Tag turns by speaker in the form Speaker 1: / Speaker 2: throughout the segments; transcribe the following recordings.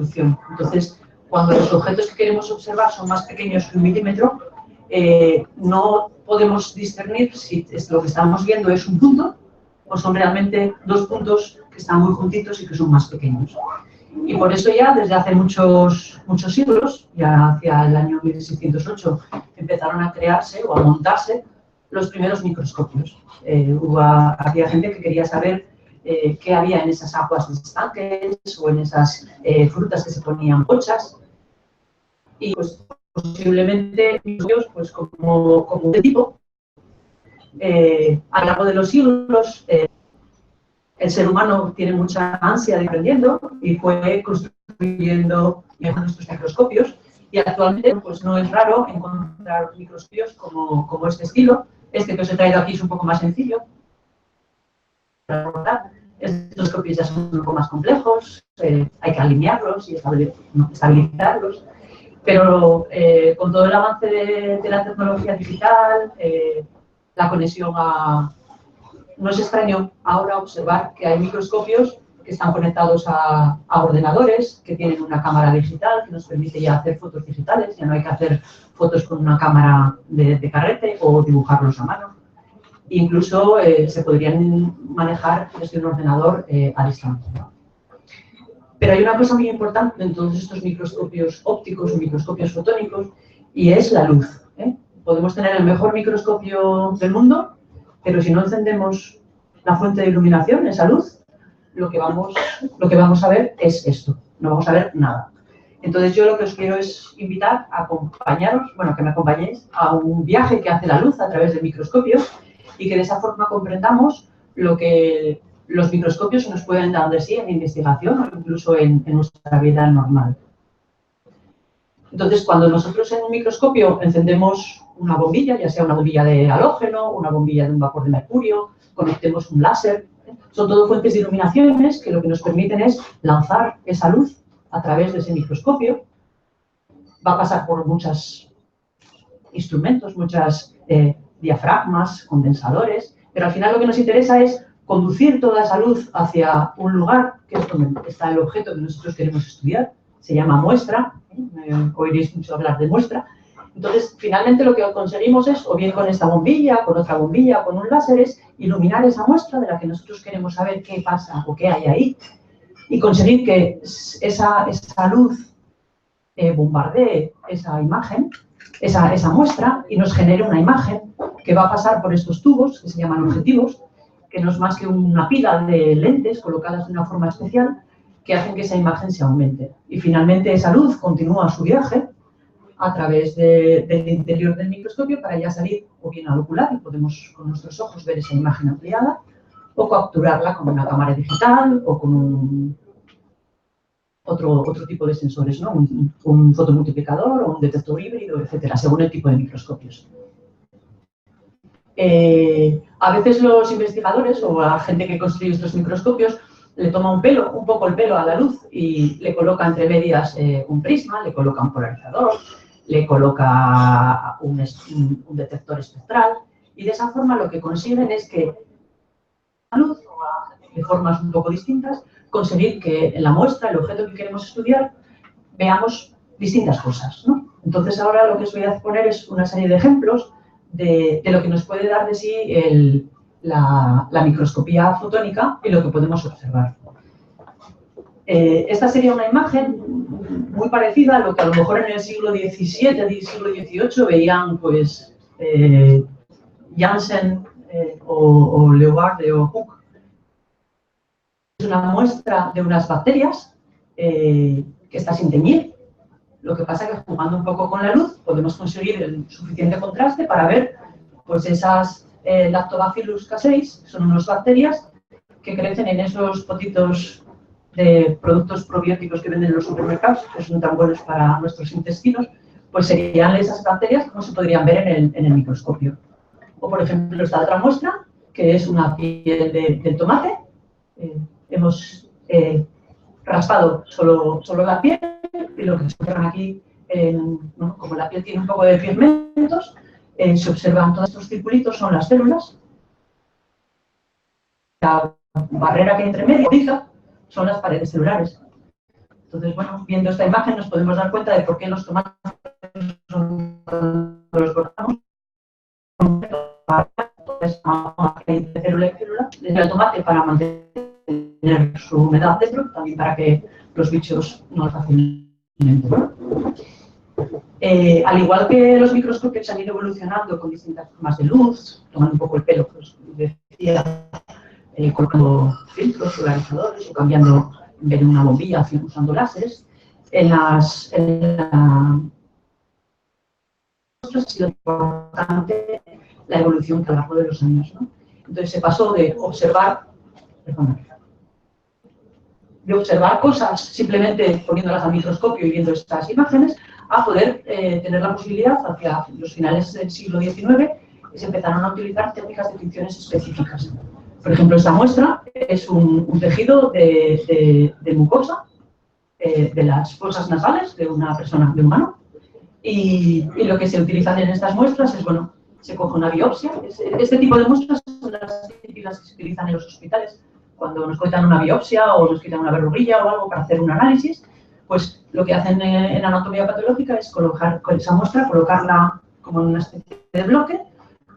Speaker 1: resolución. Entonces, cuando los objetos que queremos observar son más pequeños que 1 milímetro, no podemos discernir si lo que estamos viendo es un punto o son realmente 2 puntos que están muy juntitos y que son más pequeños. Y por eso ya desde hace muchos siglos, ya hacia el año 1608, empezaron a crearse o a montarse los primeros microscopios. Había gente que quería saber qué había en esas aguas de estanques o en esas frutas que se ponían pochas. Y pues posiblemente pues, como de tipo, a lo largo de los siglos, el ser humano tiene mucha ansia de ir aprendiendo y fue construyendo nuestros microscopios. Y actualmente pues, no es raro encontrar microscopios como este estilo. Este que os he traído aquí es un poco más sencillo. Estos copios ya son un poco más complejos, hay que alinearlos y estabilizarlos. Pero con todo el avance de la tecnología digital, la conexión no es extraño ahora observar que hay microscopios que están conectados a ordenadores, que tienen una cámara digital que nos permite ya hacer fotos digitales, ya no hay que hacer fotos con una cámara de carrete o dibujarlos a mano. Incluso se podrían manejar desde un ordenador a distancia. Pero hay una cosa muy importante en todos estos microscopios ópticos o microscopios fotónicos y es la luz. Podemos tener el mejor microscopio del mundo, pero si no encendemos la fuente de iluminación, esa luz, lo que vamos a ver es esto, no vamos a ver nada. Entonces yo lo que os quiero es invitar a acompañaros, bueno, que me acompañéis a un viaje que hace la luz a través del microscopio y que de esa forma comprendamos lo que los microscopios nos pueden dar de sí en investigación o incluso en nuestra vida normal. Entonces, cuando nosotros en un microscopio encendemos una bombilla, ya sea una bombilla de halógeno, una bombilla de un vapor de mercurio, conectemos un láser, son todo fuentes de iluminaciones que lo que nos permiten es lanzar esa luz a través de ese microscopio. Va a pasar por muchos instrumentos, muchos diafragmas, condensadores, pero al final lo que nos interesa es conducir toda esa luz hacia un lugar, que es donde está el objeto que nosotros queremos estudiar, se llama muestra, oiréis mucho hablar de muestra. Entonces, finalmente lo que conseguimos es, o bien con esta bombilla, con otra bombilla, con un láser, es iluminar esa muestra de la que nosotros queremos saber qué pasa o qué hay ahí y conseguir que esa luz bombardee esa imagen, esa muestra y nos genere una imagen que va a pasar por estos tubos, que se llaman objetivos, que no es más que una pila de lentes colocadas de una forma especial que hacen que esa imagen se aumente. Y finalmente esa luz continúa su viaje a través del interior del microscopio para ya salir o bien al ocular y podemos con nuestros ojos ver esa imagen ampliada o capturarla con una cámara digital o con otro tipo de sensores, ¿no? Un fotomultiplicador o un detector híbrido, etcétera, según el tipo de microscopios. A veces los investigadores o la gente que construye estos microscopios le toma un poco el pelo a la luz y le coloca entre medias un prisma, le coloca un polarizador, le coloca un detector espectral y de esa forma lo que consiguen es que la luz, de formas un poco distintas, conseguir que en la muestra, el objeto que queremos estudiar, veamos distintas cosas, ¿no? Entonces ahora lo que os voy a poner es una serie de ejemplos de lo que nos puede dar de sí la microscopía fotónica y lo que podemos observar. Esta sería una imagen muy parecida a lo que a lo mejor en el siglo XVII, siglo XVIII veían pues Janssen o Leeuwarden o Hooke. Es una muestra de unas bacterias que está sin teñir. Lo que pasa es que jugando un poco con la luz podemos conseguir el suficiente contraste para ver pues esas Lactobacillus casei, son unas bacterias que crecen en esos potitos de productos probióticos que venden en los supermercados, que son tan buenos para nuestros intestinos, pues serían esas bacterias como se podrían ver en el microscopio. O por ejemplo esta otra muestra, que es una piel del tomate. Hemos raspado solo la piel y lo que se observa aquí, ¿no? Como la piel tiene un poco de pigmentos, se observan todos estos circulitos, son las células. La barrera que hay entre medio son las paredes celulares. Entonces, bueno, viendo esta imagen nos podemos dar cuenta de por qué los tomates los cortamos. Célula y célula del tomate para mantener su humedad dentro, también para que los bichos no lo fácilmente. Al igual que los microscopios han ido evolucionando con distintas formas de luz, tomando un poco el pelo, pues decía, colocando filtros, polarizadores o cambiando en vez de una bombilla usando láseres, ha sido importante la evolución a lo largo de los años, ¿no? Entonces se pasó de observar cosas simplemente poniéndolas al microscopio y viendo estas imágenes, a poder tener la posibilidad, hacia los finales del siglo XIX, se empezaron a utilizar técnicas de tinciones específicas. Por ejemplo, esta muestra es un tejido de mucosa, de las fosas nasales de una persona, de humano, y lo que se utilizan en estas muestras es, bueno, se coge una biopsia. Este tipo de muestras son las típicas que se utilizan en los hospitales. Cuando nos cuentan una biopsia o nos quitan una verruguilla o algo para hacer un análisis, pues lo que hacen en anatomía patológica es colocar con esa muestra, colocarla como en una especie de bloque,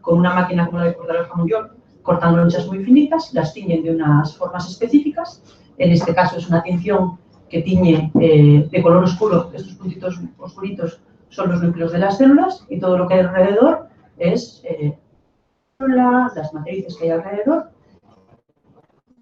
Speaker 1: con una máquina como la de cortar el jamón york, cortan lonchas muy finitas, las tiñen de unas formas específicas. En este caso es una tinción que tiñe de color oscuro. Estos puntitos oscuritos son los núcleos de las células y todo lo que hay alrededor es las matrices que hay alrededor.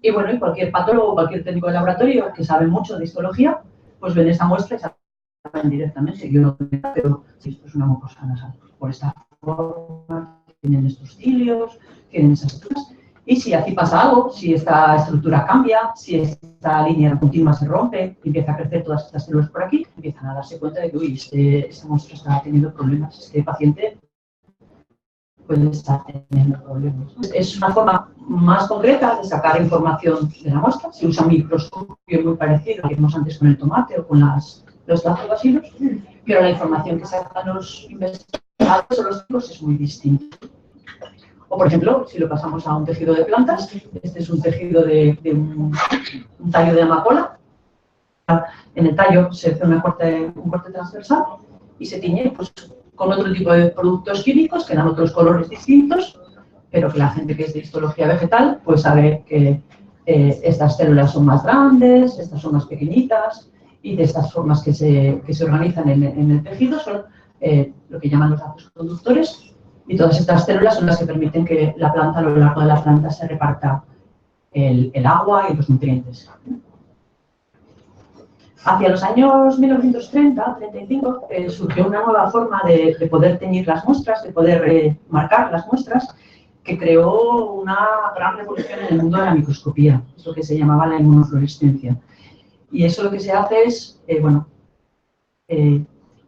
Speaker 1: Y bueno, y cualquier patólogo, cualquier técnico de laboratorio que sabe mucho de histología, pues ven esta muestra y saben directamente. Yo no sé, pero si esto es una mucosa nasal, por esta forma, tienen estos cilios, tienen esas estructuras. Y si aquí pasa algo, si esta estructura cambia, si esta línea continua se rompe, empieza a crecer todas estas células por aquí, empiezan a darse cuenta de que, uy, esta muestra está teniendo problemas, este paciente puede estar teniendo problemas. Es una forma más concreta de sacar información de la muestra. Se usa un microscopio muy parecido al que vimos antes con el tomate o con los lactobacilos, pero la información que sacan los investigadores o los chicos es muy distinta. O, por ejemplo, si lo pasamos a un tejido de plantas, este es un tejido de un tallo de amapola. En el tallo se hace un corte transversal y se tiñe, pues, con otro tipo de productos químicos que dan otros colores distintos, pero que la gente que es de histología vegetal pues sabe que estas células son más grandes, estas son más pequeñitas, y de estas formas que se organizan en el tejido son lo que llaman los lazos conductores, y todas estas células son las que permiten que la planta, a lo largo de la planta, se reparta el agua y los nutrientes. Hacia los años 1930-35 surgió una nueva forma de poder teñir las muestras, de poder marcar las muestras, que creó una gran revolución en el mundo de la microscopía, es lo que se llamaba la inmunofluorescencia. Y eso lo que se hace es,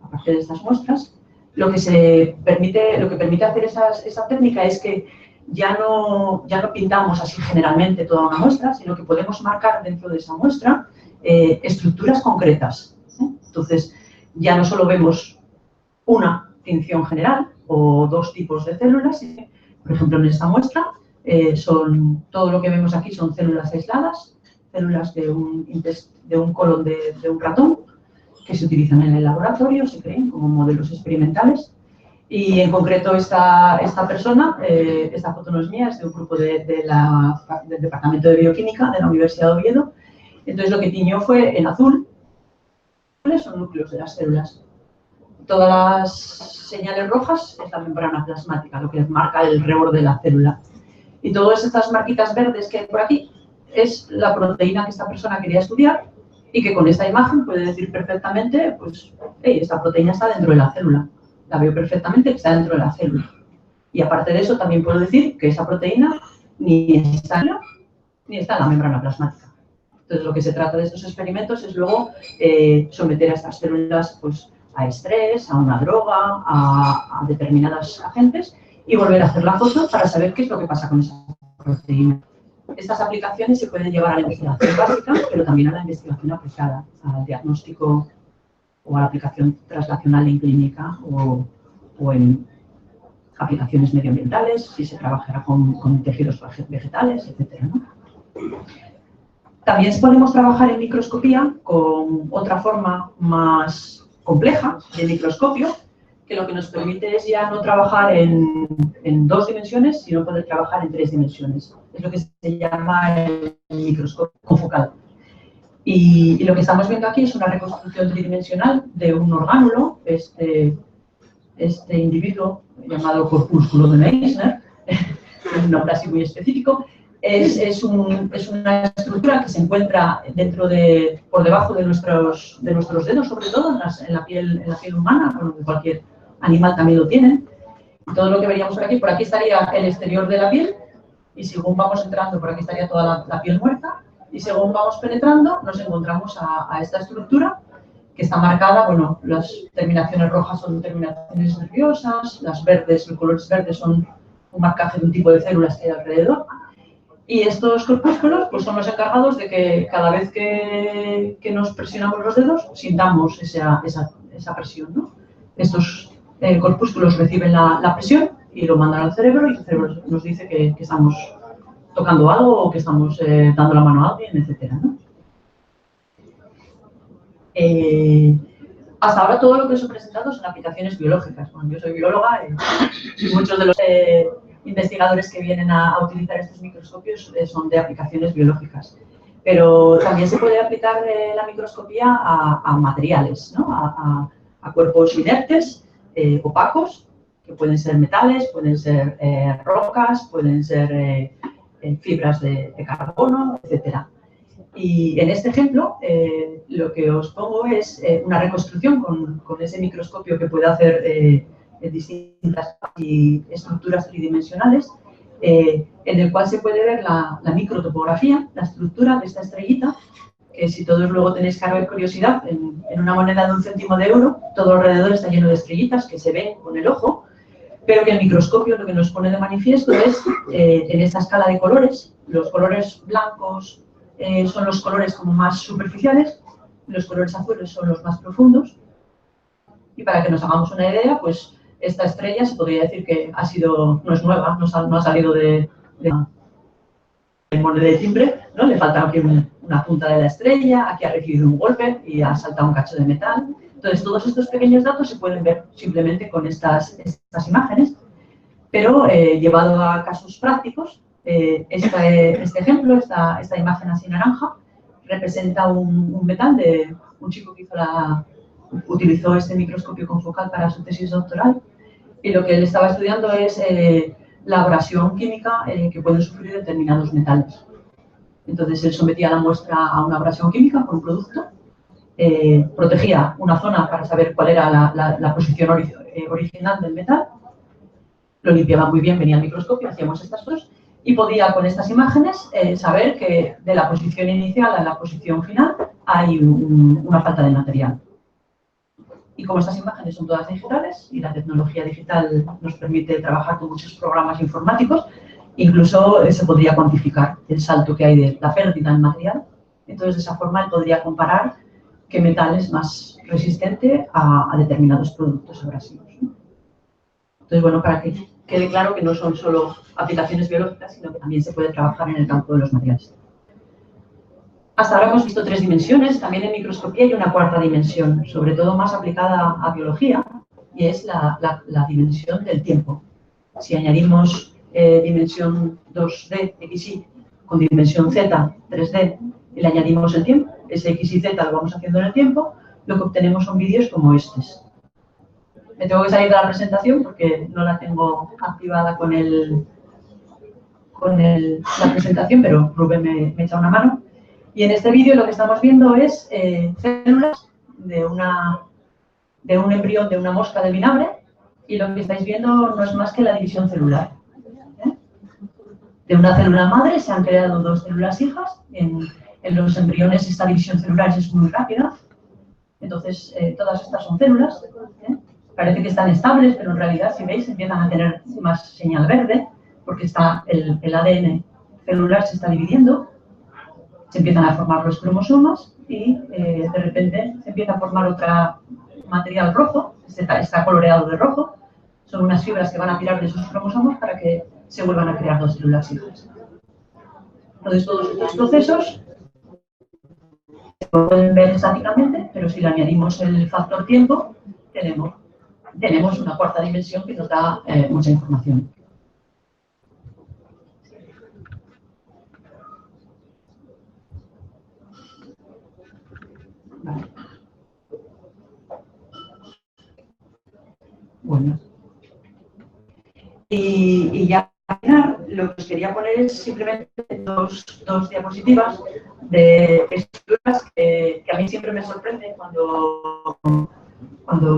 Speaker 1: aparte de estas muestras, lo que permite hacer esa técnica es que ya no pintamos así generalmente toda una muestra, sino que podemos marcar dentro de esa muestra estructuras concretas. Entonces, ya no solo vemos una tinción general o dos tipos de células. Por ejemplo, en esta muestra, todo lo que vemos aquí son células aisladas, células de un colon de un ratón, que se utilizan en el laboratorio, se creen como modelos experimentales. Y en concreto esta persona, esta foto no es mía, es de un grupo del Departamento de Bioquímica de la Universidad de Oviedo. Entonces lo que tiñó fue en azul, son núcleos de las células. Todas las señales rojas es la membrana plasmática, lo que marca el reborde de la célula. Y todas estas marquitas verdes que hay por aquí es la proteína que esta persona quería estudiar y que con esta imagen puede decir perfectamente, pues, hey, esta proteína está dentro de la célula. La veo perfectamente que está dentro de la célula. Y aparte de eso, también puedo decir que esa proteína ni está en la membrana plasmática. Entonces, lo que se trata de estos experimentos es luego someter a estas células, pues, a estrés, a una droga, a determinados agentes y volver a hacer la foto para saber qué es lo que pasa con esa proteína. Estas aplicaciones se pueden llevar a la investigación básica, pero también a la investigación aplicada, al diagnóstico o a la aplicación translacional en clínica o en aplicaciones medioambientales, si se trabajará con tejidos vegetales, etc., ¿no? También podemos trabajar en microscopía con otra forma más compleja de microscopio, que lo que nos permite es ya no trabajar en 2 dimensiones, sino poder trabajar en 3 dimensiones. Es lo que se llama el microscopio confocal. Y lo que estamos viendo aquí es una reconstrucción tridimensional de un orgánulo, este individuo llamado corpúsculo de Meissner, un nombre así muy específico. Es una estructura que se encuentra por debajo de nuestros dedos, sobre todo en la piel humana, bueno, de cualquier animal también lo tienen. Y todo lo que veríamos por aquí estaría el exterior de la piel, y según vamos entrando, por aquí estaría toda la piel muerta, y según vamos penetrando, nos encontramos a esta estructura que está marcada, bueno, las terminaciones rojas son terminaciones nerviosas, las verdes, los colores verdes son un marcaje de un tipo de células que hay alrededor. Y estos corpúsculos pues, son los encargados de que cada vez que nos presionamos los dedos, sintamos esa presión, ¿no? Estos corpúsculos reciben la presión y lo mandan al cerebro, y el cerebro nos dice que estamos tocando algo o que estamos dando la mano a alguien, etc., ¿no? Hasta ahora todo lo que os he presentado son aplicaciones biológicas. Bueno, yo soy bióloga y muchos de los investigadores que vienen a utilizar estos microscopios son de aplicaciones biológicas. Pero también se puede aplicar la microscopía a materiales, ¿no? A cuerpos inertes, opacos, que pueden ser metales, pueden ser rocas, pueden ser fibras de carbono, etc. Y en este ejemplo, lo que os pongo es una reconstrucción con ese microscopio que puede hacer distintas estructuras tridimensionales, en el cual se puede ver la microtopografía, la estructura de esta estrellita, que si todos luego tenéis curiosidad, en una moneda de 1 céntimo de euro, todo alrededor está lleno de estrellitas que se ven con el ojo, pero que el microscopio lo que nos pone de manifiesto es, en esta escala de colores, los colores blancos son los colores como más superficiales, los colores azules son los más profundos, y para que nos hagamos una idea, pues esta estrella se podría decir que no es nueva, no ha salido de moneda de timbre, ¿no? Le falta aquí una punta de la estrella, aquí ha recibido un golpe y ha saltado un cacho de metal. Entonces, todos estos pequeños datos se pueden ver simplemente con estas imágenes, pero llevado a casos prácticos, este ejemplo, esta imagen así naranja, representa un metal de un chico que utilizó este microscopio confocal para su tesis doctoral, y lo que él estaba estudiando es la abrasión química que pueden sufrir determinados metales. Entonces, él sometía la muestra a una abrasión química con un producto, protegía una zona para saber cuál era la posición original del metal, lo limpiaba muy bien, venía al microscopio, hacíamos estas cosas, y podía con estas imágenes saber que de la posición inicial a la posición final hay una falta de material. Y como estas imágenes son todas digitales y la tecnología digital nos permite trabajar con muchos programas informáticos, incluso se podría cuantificar el salto que hay de la pérdida en material. Entonces, de esa forma, él podría comparar qué metal es más resistente a determinados productos abrasivos, ¿no? Entonces, bueno, para que quede claro que no son solo aplicaciones biológicas, sino que también se puede trabajar en el campo de los materiales. Hasta ahora hemos visto 3 dimensiones, también en microscopía hay una 4ª dimensión, sobre todo más aplicada a biología, y es la dimensión del tiempo. Si añadimos dimensión 2D, X, Y, con dimensión Z, 3D, y le añadimos el tiempo, ese X y Z lo vamos haciendo en el tiempo, lo que obtenemos son vídeos como estos. Me tengo que salir de la presentación porque no la tengo activada con la presentación, pero Rubén me echa una mano. Y en este vídeo lo que estamos viendo es células de un embrión de una mosca de vinagre, y lo que estáis viendo no es más que la división celular. De una célula madre se han creado 2 células hijas. En los embriones esta división celular es muy rápida. Entonces, todas estas son células. Parece que están estables, pero en realidad, si veis, empiezan a tener más señal verde, porque el ADN celular se está dividiendo. Se empiezan a formar los cromosomas y de repente se empieza a formar otro material rojo, está coloreado de rojo, son unas fibras que van a tirar de esos cromosomas para que se vuelvan a crear 2 células hijas. Entonces, todos estos procesos se pueden ver estáticamente, pero si le añadimos el factor tiempo, tenemos una cuarta dimensión que nos da mucha información. Vale. Bueno. Y ya al final lo que os quería poner es simplemente dos diapositivas de estructuras que a mí siempre me sorprenden cuando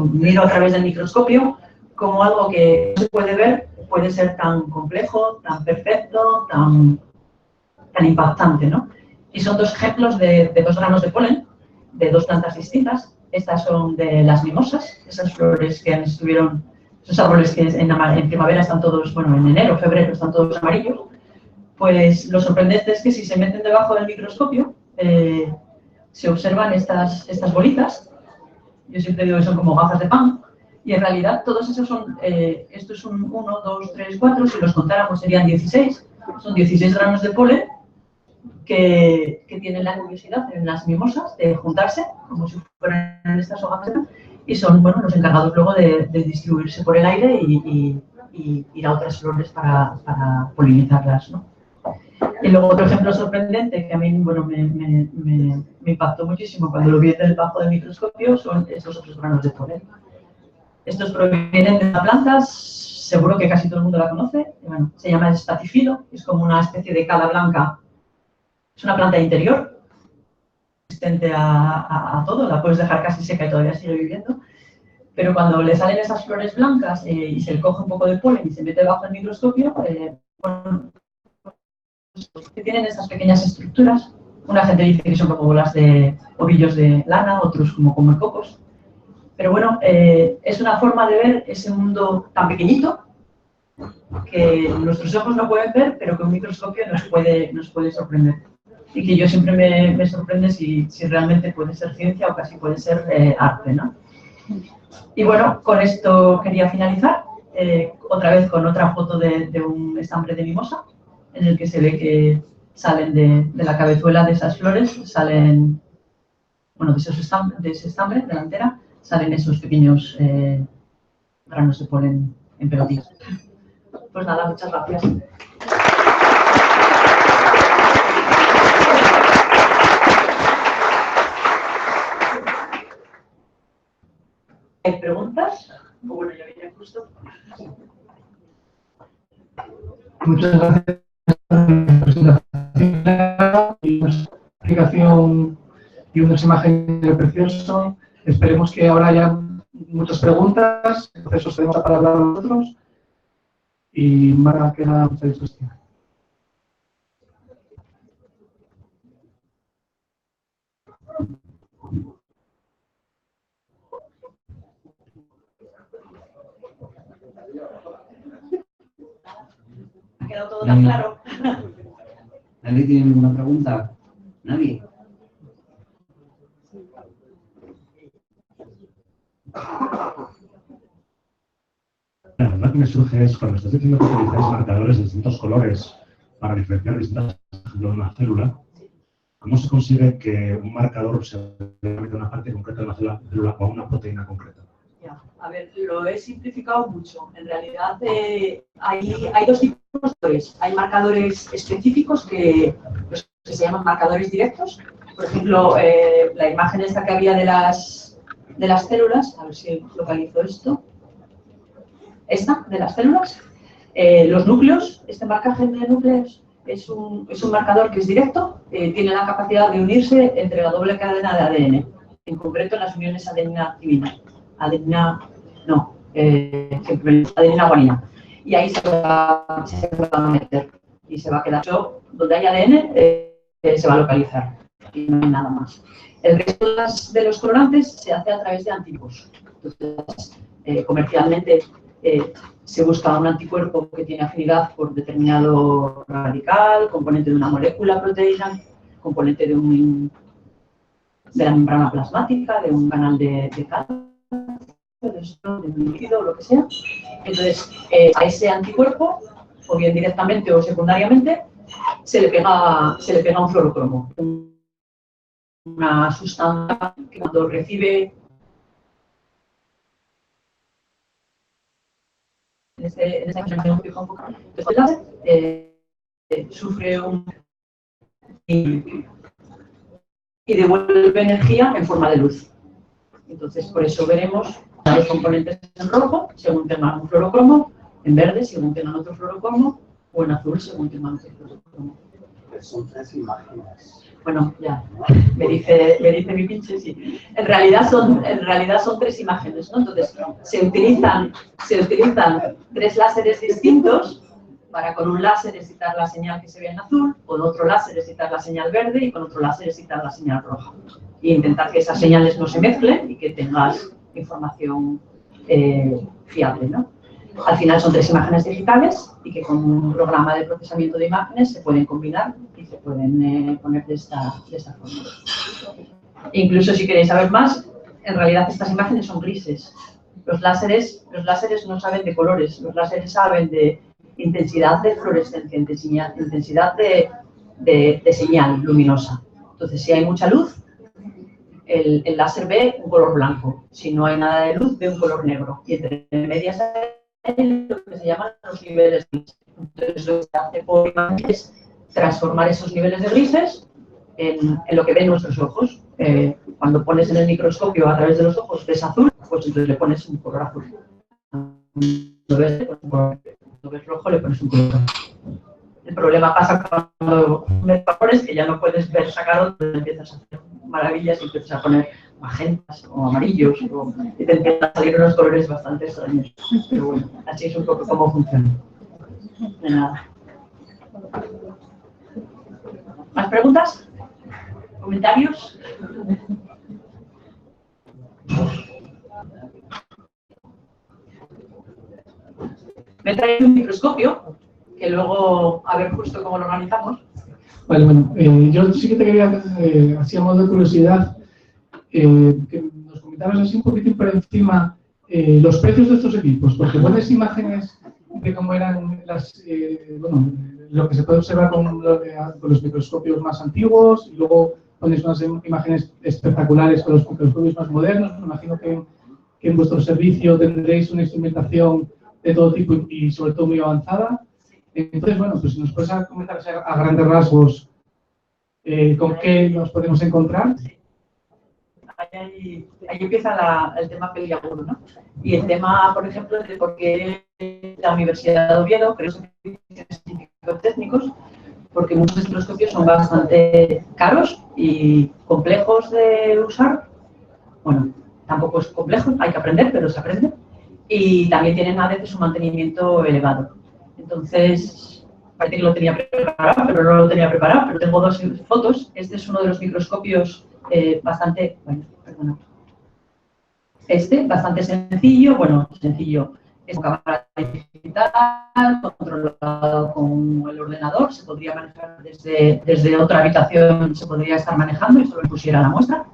Speaker 1: miro a través del microscopio, como algo que no se puede ver puede ser tan complejo, tan perfecto, tan impactante, ¿no? Y son dos ejemplos de dos granos de polen, de dos plantas distintas. Estas son de las mimosas, esas flores que estuvieron, esos árboles que en primavera están todos, bueno, en enero, febrero están todos amarillos. Pues lo sorprendente es que si se meten debajo del microscopio, se observan estas bolitas. Yo siempre digo que son como gafas de pan. Y en realidad todos esos son, esto es un 1, 2, 3, 4, si los contáramos serían 16. Son 16 granos de polen que tienen la curiosidad en las mimosas de juntarse, como si fueran estas hojas, y son, bueno, los encargados luego de distribuirse por el aire y ir a otras flores para polinizarlas, ¿no? Y luego otro ejemplo sorprendente que a mí, bueno, me impactó muchísimo cuando lo vi debajo del microscopio son estos otros granos de polen. Estos provienen de una planta, seguro que casi todo el mundo la conoce, bueno, se llama espatifilo, es como una especie de cala blanca. Es una planta interior, resistente a todo, la puedes dejar casi seca y todavía sigue viviendo. Pero cuando le salen esas flores blancas y se le coge un poco de polen y se mete bajo el microscopio, bueno, que tienen esas pequeñas estructuras. Una gente dice que son como bolas de ovillos de lana, otros como cocos. Pero bueno, es una forma de ver ese mundo tan pequeñito que nuestros ojos no pueden ver, pero que un microscopio nos puede sorprender. Y que yo siempre me sorprende si realmente puede ser ciencia o casi puede ser arte, ¿no? Y bueno, con esto quería finalizar, otra vez con otra foto de un estambre de mimosa, en el que se ve que salen de la cabezuela de esas flores, salen, bueno, de ese estambre, de la antera, salen esos pequeños granos de polen en pelotitas. Pues nada, muchas gracias. ¿Hay preguntas? Bueno, ya viene justo.
Speaker 2: Muchas gracias por la presentación y una explicación y unas imágenes preciosas. Esperemos que ahora haya muchas preguntas, entonces os tenemos para hablar nosotros y Mara queda a vuestra disposición.
Speaker 1: Ha quedado todo tan claro.
Speaker 3: ¿Nadie tiene ninguna pregunta? ¿Nadie?
Speaker 4: La verdad que me surge es, cuando estás diciendo que utilizáis marcadores de distintos colores para diferenciar distintas, por ejemplo, de una célula, ¿cómo se consigue que un marcador se meta a una parte concreta de la célula o a una proteína concreta?
Speaker 1: Ya, a ver, lo he simplificado mucho. En realidad hay dos tipos de marcadores. Hay marcadores específicos que se llaman marcadores directos. Por ejemplo, la imagen esta que había de las células, a ver si localizo esto. Esta, de las células. Los núcleos, este marcaje de núcleos es un marcador que es directo, tiene la capacidad de unirse entre la doble cadena de ADN, en concreto en las uniones adenina-timina. Adenina, no, adenina guanina. Y ahí se va a meter y se va a quedar. Donde hay ADN se va a localizar y no hay nada más. El resto de los colorantes se hace a través de anticuerpos. Entonces, comercialmente se busca un anticuerpo que tiene afinidad por determinado radical, componente de una molécula proteína, componente de la membrana plasmática, de un canal de cálculo, de un líquido o lo que sea. Entonces, a ese anticuerpo, o bien directamente o secundariamente, se le pega un fluorocromo, una sustancia que cuando recibe en esta imagen sufre y devuelve energía en forma de luz. Entonces, por eso veremos los componentes en rojo, según tengan un fluorocromo, en verde, según tengan otro fluorocromo, o en azul, según tengan otro fluorocromo.
Speaker 5: Son 3 imágenes.
Speaker 1: Bueno, ya, me dice mi pinche, sí. En realidad son 3 imágenes, ¿no? Entonces, se utilizan 3 láseres distintos para con un láser excitar la señal que se ve en azul, con otro láser excitar la señal verde y con otro láser excitar la señal roja. Y intentar que esas señales no se mezclen y que tengas información fiable, ¿no? Al final son 3 imágenes digitales y que con un programa de procesamiento de imágenes se pueden combinar y se pueden poner de esta forma. Incluso si queréis saber más, en realidad estas imágenes son grises. Los láseres no saben de colores, los láseres saben de intensidad de fluorescencia, intensidad de señal luminosa. Entonces, si hay mucha luz, el láser ve un color blanco. Si no hay nada de luz, ve un color negro. Y entre medias hay lo que se llaman los niveles de grises. Entonces, lo que se hace por imagen es transformar esos niveles de grises en lo que ven nuestros ojos. Cuando pones en el microscopio a través de los ojos ves azul, pues entonces le pones un color azul. Cuando ves rojo, le pones un color rojo. El problema pasa cuando ves colores que ya no puedes ver sacados, empiezas a hacer maravillas y empiezas a poner magentas o amarillos y te empiezan a salir unos colores bastante extraños. Pero bueno, así es un poco cómo funciona. De nada. ¿Más preguntas? ¿Comentarios? Me he traído un microscopio, que luego a ver justo cómo lo organizamos.
Speaker 2: Vale, bueno, yo sí que te quería, así a modo de curiosidad, que nos comentaras así un poquitín por encima los precios de estos equipos, porque pones imágenes de cómo eran bueno, lo que se puede observar con los microscopios más antiguos, y luego pones unas imágenes espectaculares con los microscopios más modernos. Me imagino que en vuestro servicio tendréis una instrumentación de todo tipo y sobre todo muy avanzada. Entonces, bueno, pues si nos puedes comentar a grandes rasgos con qué nos podemos encontrar.
Speaker 1: Ahí empieza el tema peliagudo, ¿no? Y el tema, por ejemplo, de por qué la Universidad de Oviedo creó servicios científicos técnicos, porque muchos microscopios son bastante caros y complejos de usar. Bueno, tampoco es complejo, hay que aprender, pero se aprende. Y también tienen a veces un mantenimiento elevado. Entonces, parece que lo tenía preparado, pero no lo tenía preparado, pero tengo 2 fotos. Este es uno de los microscopios bastante sencillo, es una cámara digital, controlado con el ordenador, se podría manejar desde otra habitación, se podría estar manejando y solo le pusiera la muestra.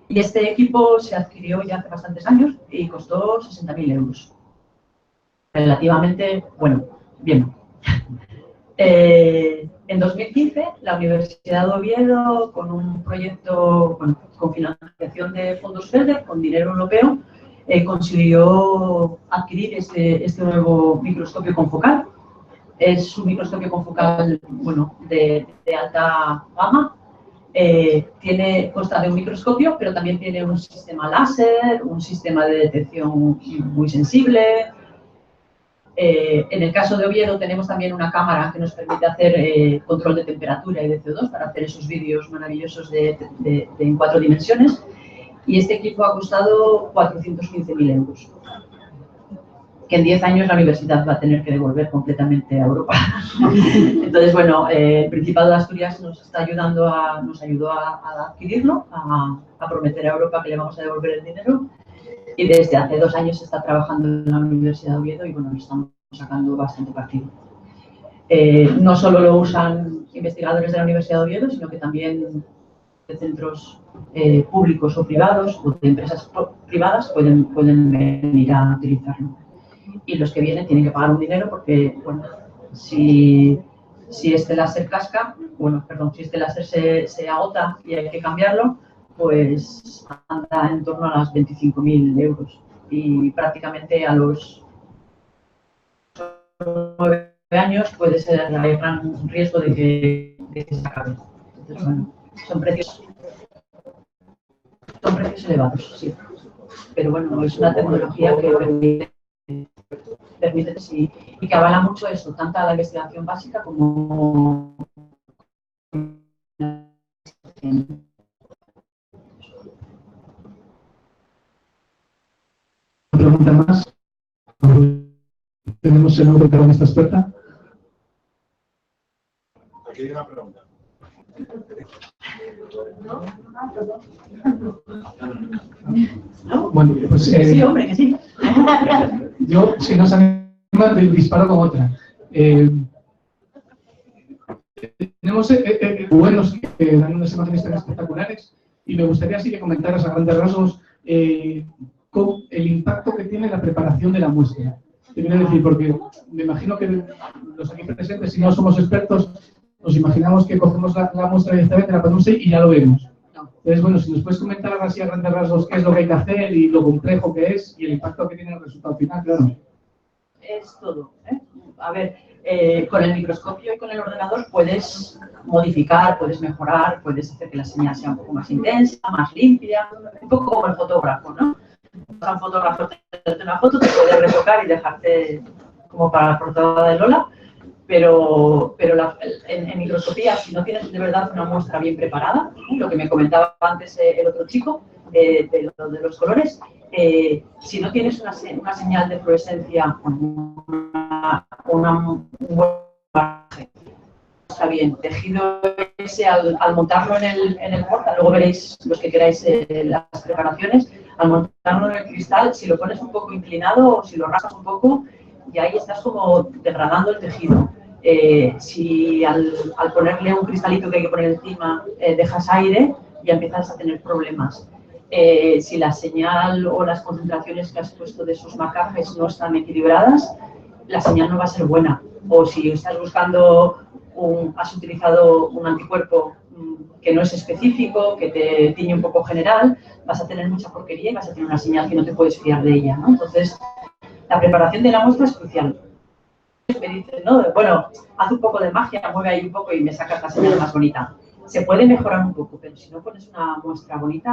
Speaker 1: Y este equipo se adquirió ya hace bastantes años y costó 60.000 euros. Relativamente, bueno, bien. En 2015, la Universidad de Oviedo, con un proyecto con financiación de fondos FEDER, con dinero europeo, consiguió adquirir este nuevo microscopio confocal. Es un microscopio confocal de alta gama. Consta de un microscopio, pero también tiene un sistema láser, un sistema de detección muy sensible. En el caso de Oviedo tenemos también una cámara que nos permite hacer control de temperatura y de CO2 para hacer esos vídeos maravillosos en 4 dimensiones. Y este equipo ha costado 415.000 euros, que en 10 años la universidad va a tener que devolver completamente a Europa. Entonces, bueno, el Principado de Asturias nos ayudó a adquirirlo, a prometer a Europa que le vamos a devolver el dinero. Y desde hace 2 años se está trabajando en la Universidad de Oviedo y, bueno, lo estamos sacando bastante partido. No solo lo usan investigadores de la Universidad de Oviedo, sino que también de centros públicos o privados o de empresas privadas pueden venir a utilizarlo. Y los que vienen tienen que pagar un dinero porque, bueno, si Si este láser casca, bueno, perdón, si este láser se agota y hay que cambiarlo, pues anda en torno a las 25.000 euros. Y prácticamente a los 9 años puede ser, hay gran riesgo de que se acabe. Entonces, bueno, son precios elevados, sí. Pero bueno, es una tecnología que permite sí, y que avala mucho eso, tanto a la investigación básica como
Speaker 2: Una pregunta más. Tenemos el nuevo protagonista experta.
Speaker 6: Aquí hay una pregunta.
Speaker 1: ¿no?
Speaker 2: Bueno, pues
Speaker 1: Sí, hombre, que sí.
Speaker 2: yo, si no se anima, disparo con otra. Tenemos buenos que dan unas imágenes tan espectaculares y me gustaría así que comentaras a grandes rasgos con el impacto que tiene la preparación de la muestra. Te quiero decir, porque me imagino que los aquí presentes, si no somos expertos, nos imaginamos que cogemos la muestra directamente, la ponemos y ya lo vemos. Entonces, bueno, si nos puedes comentar así a grandes rasgos qué es lo que hay que hacer y lo complejo que es y el impacto que tiene el resultado final, claro.
Speaker 1: Es todo, ¿eh? A ver, con el microscopio y con el ordenador puedes modificar, puedes mejorar, puedes hacer que la señal sea un poco más intensa, más limpia, un poco como el fotógrafo, ¿no? Vas a un fotógrafo, te hace una foto, te puedes retocar y dejarte como para la portada de Lola, pero en microscopía, si no tienes de verdad una muestra bien preparada, lo que me comentaba antes el otro chico, de los colores, si no tienes una señal de fluorescencia, un buen margen, está bien, tejido ese al montarlo en el porta, luego veréis los que queráis las preparaciones, al montarlo en el cristal, si lo pones un poco inclinado o si lo raspas un poco, y ahí estás como degradando el tejido. Si al ponerle un cristalito que hay que poner encima dejas aire, ya empiezas a tener problemas. Si la señal o las concentraciones que has puesto de esos marcajes no están equilibradas, la señal no va a ser buena. O si estás buscando, has utilizado un anticuerpo que no es específico, que te tiñe un poco general, vas a tener mucha porquería y vas a tener una señal que no te puedes fiar de ella, ¿no? Entonces, la preparación de la muestra es crucial. Me dicen, ¿no? Bueno, haz un poco de magia, mueve ahí un poco y me sacas la señal más bonita. Se puede mejorar un poco, pero si no pones una muestra bonita,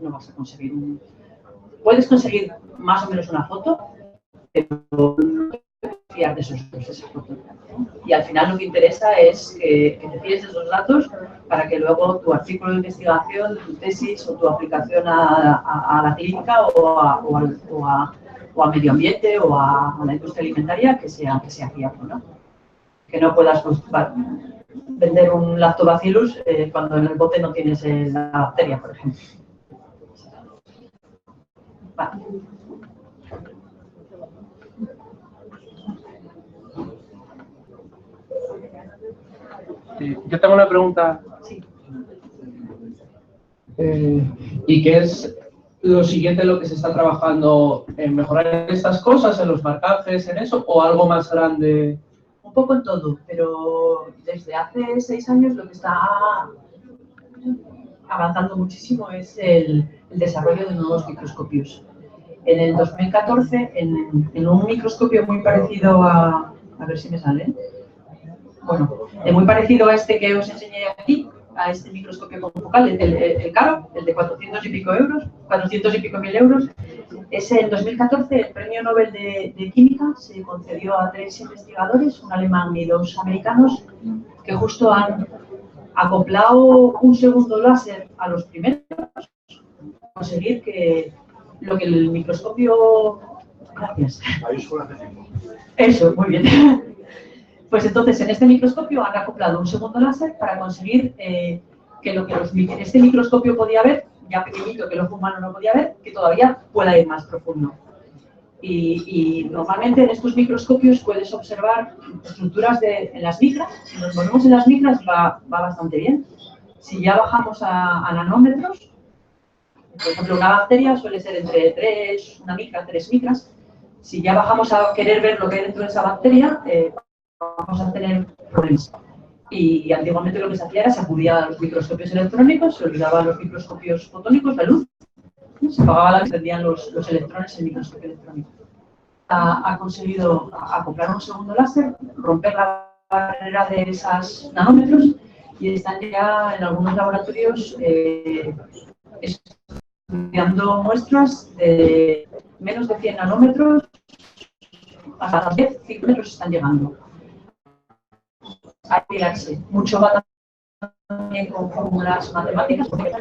Speaker 1: no vas a conseguir Puedes conseguir más o menos una foto, pero no te puedes fiar de esos datos, de esa foto. Y al final lo que interesa es que te fíes de esos datos para que luego tu artículo de investigación, tu tesis o tu aplicación a la clínica o a medio ambiente o a la industria alimentaria que sea fiable, ¿no? Que no puedas vender un lactobacillus cuando en el bote no tienes la bacteria, por ejemplo. Vale.
Speaker 7: Sí, yo tengo una pregunta.
Speaker 1: Sí.
Speaker 7: ¿Y qué es lo siguiente en lo que se está trabajando? ¿En mejorar estas cosas, en los marcajes, en eso, o algo más grande?
Speaker 1: Un poco en todo, pero desde hace 6 años lo que está avanzando muchísimo es el desarrollo de nuevos microscopios. En el 2014, en un microscopio muy parecido a ver si me sale, bueno, muy parecido a este que os enseñé aquí, a este microscopio confocal, el caro, el de 400 y pico mil euros, ese en 2014 el premio Nobel de Química se concedió a 3 investigadores, un alemán y 2 americanos, que justo han acoplado un segundo láser a los primeros, conseguir que lo que el microscopio... Gracias. Eso, muy bien. Pues entonces en este microscopio han acoplado un segundo láser para conseguir que lo que este microscopio podía ver, ya pequeñito que el ojo humano no podía ver, que todavía pueda ir más profundo. Y normalmente en estos microscopios puedes observar estructuras en las micras. Si nos ponemos en las micras va bastante bien. Si ya bajamos a nanómetros, por ejemplo, una bacteria suele ser entre 3 micras. Si ya bajamos a querer ver lo que hay dentro de esa bacteria, vamos a tener problemas. Y antiguamente lo que se hacía era se acudía a los microscopios electrónicos, se olvidaba los microscopios fotónicos, la luz, se apagaba la luz, prendían los electrones en el microscopio electrónico. Ha conseguido acoplar un segundo láser, romper la barrera de esas nanómetros y están ya en algunos laboratorios estudiando muestras de menos de 100 nanómetros hasta 10 ciclómetros están llegando. Hay que llegarse. Mucho va también con fórmulas matemáticas, porque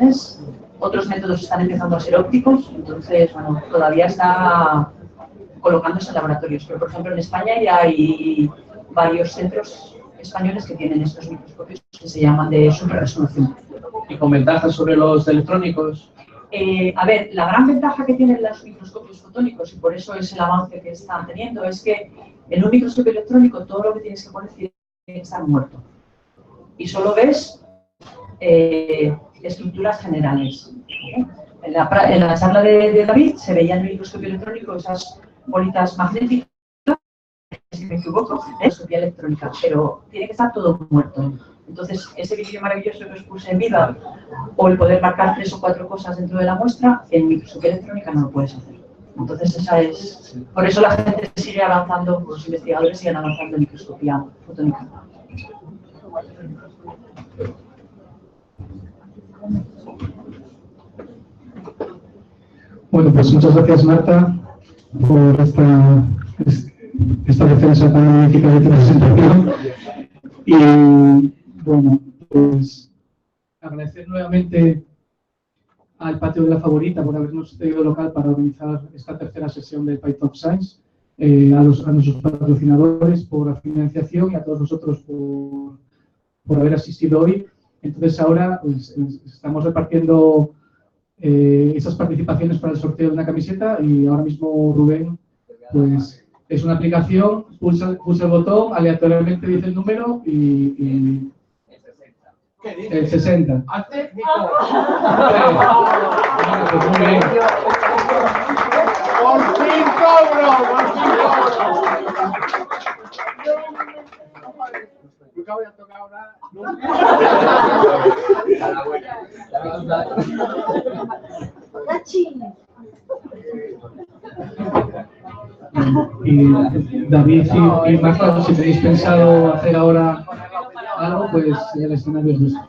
Speaker 1: otros métodos están empezando a ser ópticos, entonces, bueno, todavía está colocándose en laboratorios. Pero, por ejemplo, en España ya hay varios centros españoles que tienen estos microscopios que se llaman de superresolución.
Speaker 7: ¿Y con ventajas sobre los electrónicos?
Speaker 1: A ver, la gran ventaja que tienen los microscopios fotónicos, y por eso es el avance que están teniendo, es que en un microscopio electrónico todo lo que tienes que poner tiene que estar muerto. Y solo ves estructuras generales. En la charla de David se veía en el microscopio electrónico esas bolitas magnéticas, si me equivoco, microscopía electrónica, pero tiene que estar todo muerto. Entonces, ese vídeo maravilloso que os puse en vida, o el poder marcar 3 o 4 cosas dentro de la muestra, en microscopía electrónica no lo puedes hacer. Entonces, por eso la gente sigue avanzando, los investigadores siguen avanzando en microscopía fotónica.
Speaker 2: Bueno, pues muchas gracias, Marta, por esta defensa tan magnífica de tu presentación. Y bueno, pues agradecer nuevamente al Patio de la Favorita por habernos cedido local para organizar esta tercera sesión de Python Science, a nuestros patrocinadores por la financiación y a todos vosotros por haber asistido hoy. Entonces ahora pues, estamos repartiendo esas participaciones para el sorteo de una camiseta y ahora mismo Rubén pues es una aplicación, pulsa el botón, aleatoriamente dice el número y el 60.
Speaker 5: Antes,
Speaker 2: Pues muy bien.
Speaker 5: ¡Por fin cobro! Nunca voy a tocar ahora.
Speaker 2: Y David y Marta, si tenéis pensado hacer ahora algo, pues el escenario es vuestro.